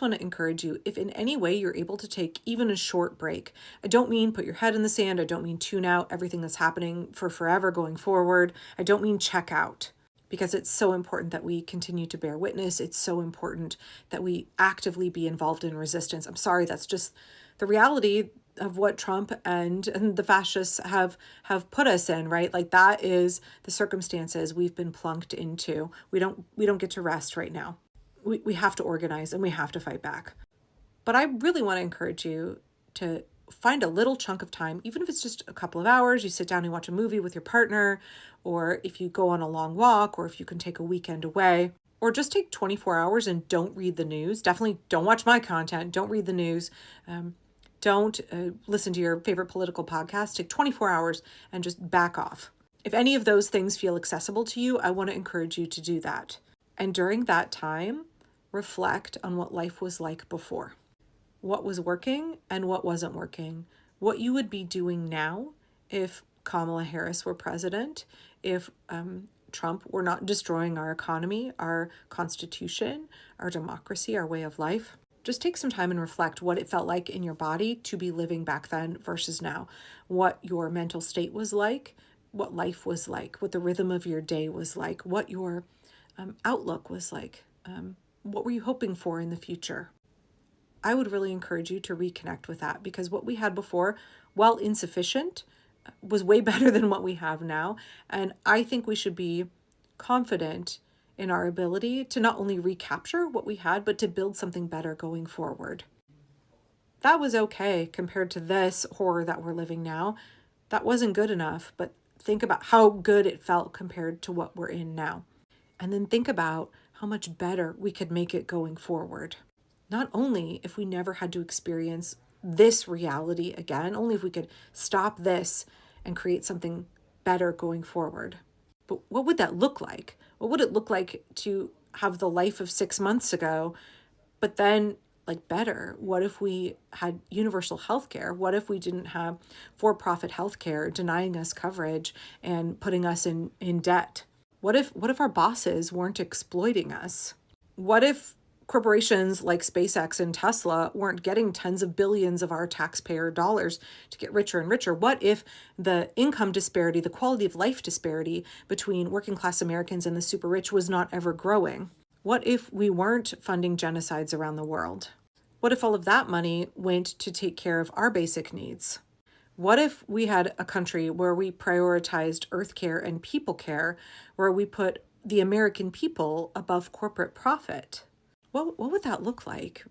want to encourage you, if in any way you're able to take even a short break. I don't mean put your head in the sand. I don't mean tune out everything that's happening for forever going forward. I don't mean check out, because it's so important that we continue to bear witness. It's so important that we actively be involved in resistance. I'm sorry, that's just the reality of what Trump and the fascists have put us in, right? Like, that is the circumstances we've been plunked into. We don't get to rest right now. We have to organize and we have to fight back. But I really want to encourage you to find a little chunk of time, even if it's just a couple of hours. You sit down and watch a movie with your partner, or if you go on a long walk, or if you can take a weekend away, or just take 24 hours and don't read the news. Definitely don't watch my content. Don't read the news. Don't listen to your favorite political podcast. Take 24 hours and just back off. If any of those things feel accessible to you, I want to encourage you to do that. And during that time, reflect on what life was like before. What was working and what wasn't working. What you would be doing now if Kamala Harris were president, if Trump were not destroying our economy, our constitution, our democracy, our way of life. Just take some time and reflect what it felt like in your body to be living back then versus now. What your mental state was like, what life was like, what the rhythm of your day was like, what your outlook was like. What were you hoping for in the future? I would really encourage you to reconnect with that, because what we had before, while insufficient, was way better than what we have now. And I think we should be confident in our ability to not only recapture what we had, but to build something better going forward. That was okay compared to this horror that we're living now. That wasn't good enough, but think about how good it felt compared to what we're in now. And then think about how much better we could make it going forward. Not only if we never had to experience this reality again, only if we could stop this and create something better going forward. But what would that look like? What would it look like to have the life of 6 months ago, but then like better? What if we had universal health care? What if we didn't have for-profit health care denying us coverage and putting us in debt? What if our bosses weren't exploiting us? What if corporations like SpaceX and Tesla weren't getting tens of billions of our taxpayer dollars to get richer and richer? What if the income disparity, the quality of life disparity between working class Americans and the super rich was not ever growing? What if we weren't funding genocides around the world? What if all of that money went to take care of our basic needs? What if we had a country where we prioritized earth care and people care, where we put the American people above corporate profit? What would that look like?